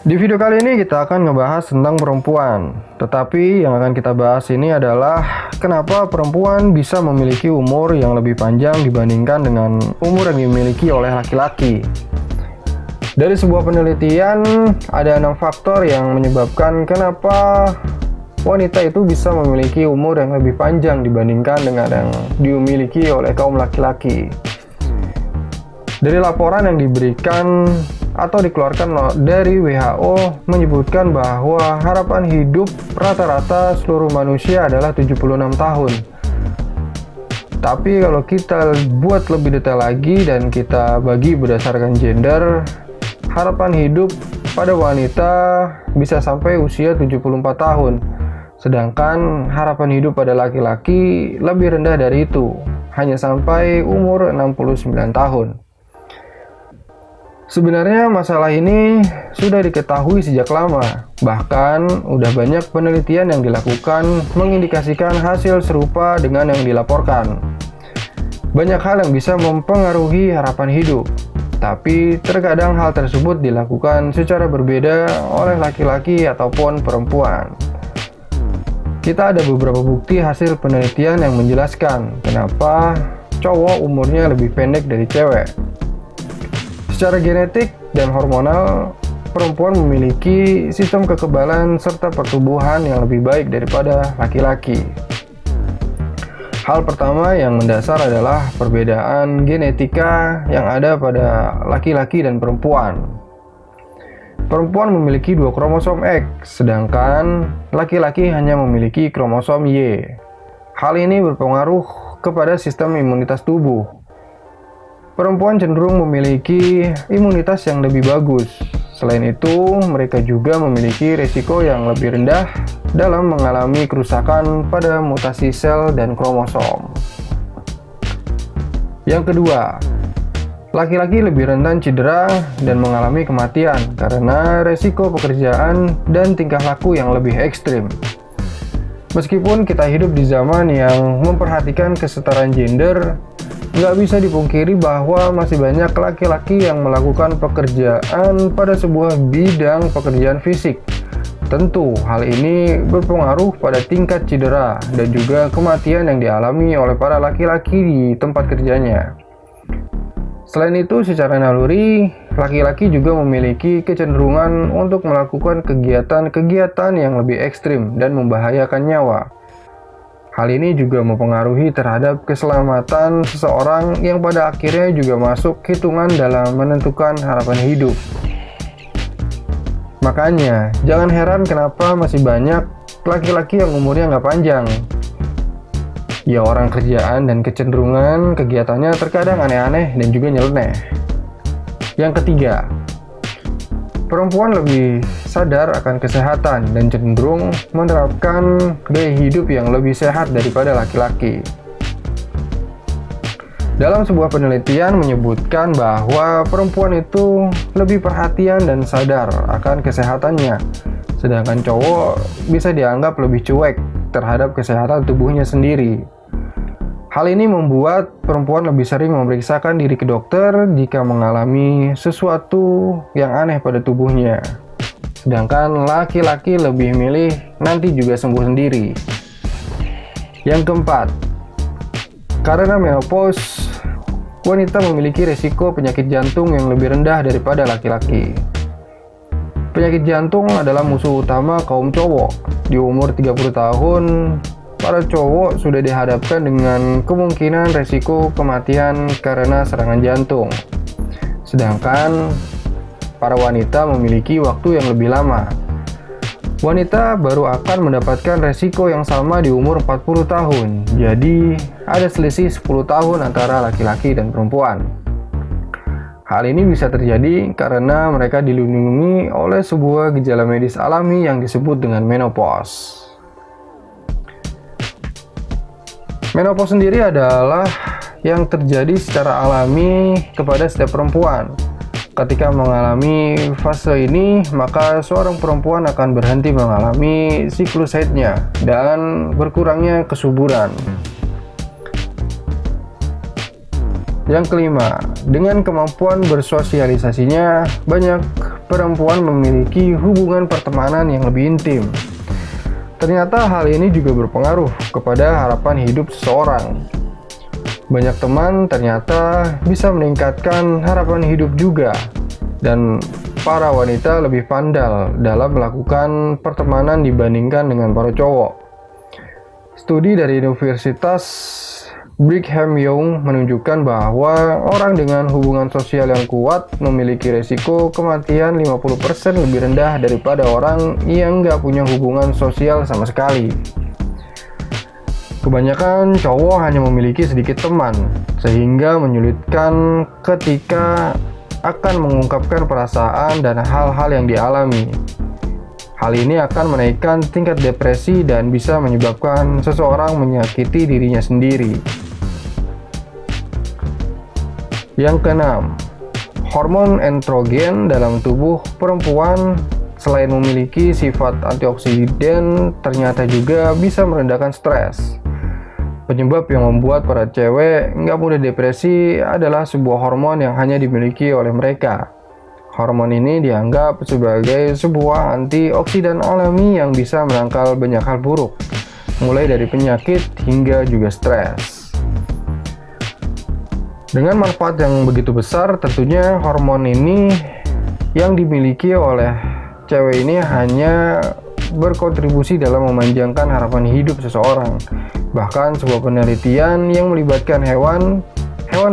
Di video kali ini kita akan ngebahas tentang perempuan. Tetapi yang akan kita bahas ini adalah kenapa perempuan bisa memiliki umur yang lebih panjang dibandingkan dengan umur yang dimiliki oleh laki-laki. Dari sebuah penelitian, ada 6 faktor yang menyebabkan kenapa wanita itu bisa memiliki umur yang lebih panjang dibandingkan dengan yang dimiliki oleh kaum laki-laki. Dari laporan yang diberikan atau dikeluarkan dari WHO menyebutkan bahwa harapan hidup rata-rata seluruh manusia adalah 76 tahun. Tapi kalau kita buat lebih detail lagi dan kita bagi berdasarkan gender, harapan hidup pada wanita bisa sampai usia 74 tahun. Sedangkan harapan hidup pada laki-laki lebih rendah dari itu, hanya sampai umur 69 tahun. Sebenarnya masalah ini sudah diketahui sejak lama. Bahkan udah banyak penelitian yang dilakukan mengindikasikan hasil serupa dengan yang dilaporkan. Banyak hal yang bisa mempengaruhi harapan hidup, tapi terkadang hal tersebut dilakukan secara berbeda oleh laki-laki ataupun perempuan. Kita ada beberapa bukti hasil penelitian yang menjelaskan kenapa cowok umurnya lebih pendek dari cewek. Secara genetik dan hormonal, perempuan memiliki sistem kekebalan serta pertumbuhan yang lebih baik daripada laki-laki. Hal pertama yang mendasar adalah perbedaan genetika yang ada pada laki-laki dan perempuan. Perempuan memiliki 2 kromosom X, sedangkan laki-laki hanya memiliki kromosom Y. Hal ini berpengaruh kepada sistem imunitas tubuh. Perempuan cenderung memiliki imunitas yang lebih bagus. Selain itu, mereka juga memiliki risiko yang lebih rendah dalam mengalami kerusakan pada mutasi sel dan kromosom. Yang kedua, laki-laki lebih rentan cedera dan mengalami kematian karena risiko pekerjaan dan tingkah laku yang lebih ekstrim. Meskipun kita hidup di zaman yang memperhatikan kesetaraan gender, nggak bisa dipungkiri bahwa masih banyak laki-laki yang melakukan pekerjaan pada sebuah bidang pekerjaan fisik. Tentu, hal ini berpengaruh pada tingkat cedera dan juga kematian yang dialami oleh para laki-laki di tempat kerjanya. Selain itu, secara naluri, laki-laki juga memiliki kecenderungan untuk melakukan kegiatan-kegiatan yang lebih ekstrim dan membahayakan nyawa. Hal ini juga mempengaruhi terhadap keselamatan seseorang yang pada akhirnya juga masuk hitungan dalam menentukan harapan hidup. Makanya, jangan heran kenapa masih banyak laki-laki yang umurnya nggak panjang. Ya, orang kerjaan dan kecenderungan kegiatannya terkadang aneh-aneh dan juga nyeleneh. Yang ketiga, perempuan lebih sadar akan kesehatan dan cenderung menerapkan gaya hidup yang lebih sehat daripada laki-laki. Dalam sebuah penelitian menyebutkan bahwa perempuan itu lebih perhatian dan sadar akan kesehatannya, sedangkan cowok bisa dianggap lebih cuek terhadap kesehatan tubuhnya sendiri. Hal ini membuat perempuan lebih sering memeriksakan diri ke dokter jika mengalami sesuatu yang aneh pada tubuhnya. Sedangkan laki-laki lebih milih nanti juga sembuh sendiri. Yang keempat, karena menopause, wanita memiliki risiko penyakit jantung yang lebih rendah daripada laki-laki. Penyakit jantung adalah musuh utama kaum cowok. Di umur 30 tahun, para cowok sudah dihadapkan dengan kemungkinan risiko kematian karena serangan jantung. Sedangkan para wanita memiliki waktu yang lebih lama. Wanita baru akan mendapatkan resiko yang sama di umur 40 tahun. Jadi, ada selisih 10 tahun antara laki-laki dan perempuan. Hal ini bisa terjadi karena mereka dilindungi oleh sebuah gejala medis alami yang disebut dengan menopause. Menopause sendiri adalah yang terjadi secara alami kepada setiap perempuan. Ketika mengalami fase ini, maka seorang perempuan akan berhenti mengalami siklus haidnya dan berkurangnya kesuburan. Yang kelima, dengan kemampuan bersosialisasinya, banyak perempuan memiliki hubungan pertemanan yang lebih intim. Ternyata hal ini juga berpengaruh kepada harapan hidup seseorang. Banyak teman ternyata bisa meningkatkan harapan hidup juga, dan para wanita lebih pandai dalam melakukan pertemanan dibandingkan dengan para cowok. Studi dari Universitas Brigham Young menunjukkan bahwa orang dengan hubungan sosial yang kuat memiliki resiko kematian 50% lebih rendah daripada orang yang nggak punya hubungan sosial sama sekali. Kebanyakan cowok hanya memiliki sedikit teman, sehingga menyulitkan ketika akan mengungkapkan perasaan dan hal-hal yang dialami. Hal ini akan menaikkan tingkat depresi dan bisa menyebabkan seseorang menyakiti dirinya sendiri. Yang keenam, hormon estrogen dalam tubuh perempuan selain memiliki sifat antioksidan, ternyata juga bisa merendahkan stres. Penyebab yang membuat para cewek nggak mudah depresi adalah sebuah hormon yang hanya dimiliki oleh mereka. Hormon ini dianggap sebagai sebuah antioksidan alami yang bisa menangkal banyak hal buruk, mulai dari penyakit hingga juga stres. Dengan manfaat yang begitu besar, tentunya hormon ini yang dimiliki oleh cewek ini hanya berkontribusi dalam memanjangkan harapan hidup seseorang. Bahkan sebuah penelitian yang melibatkan hewan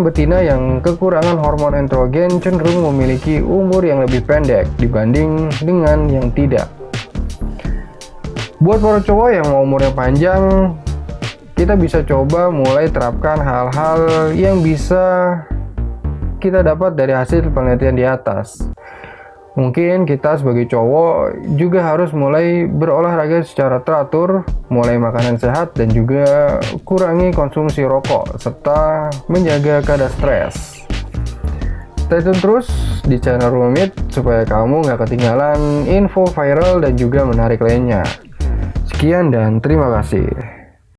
betina yang kekurangan hormon estrogen cenderung memiliki umur yang lebih pendek dibanding dengan yang tidak. Buat para cowok yang mau umurnya panjang, kita bisa coba mulai terapkan hal-hal yang bisa kita dapat dari hasil penelitian di atas. Mungkin kita sebagai cowok juga harus mulai berolahraga secara teratur, mulai makanan sehat, dan juga kurangi konsumsi rokok, serta menjaga kadar stres. Stay tune terus di channel Rumah Mit supaya kamu nggak ketinggalan info viral dan juga menarik lainnya. Sekian dan terima kasih.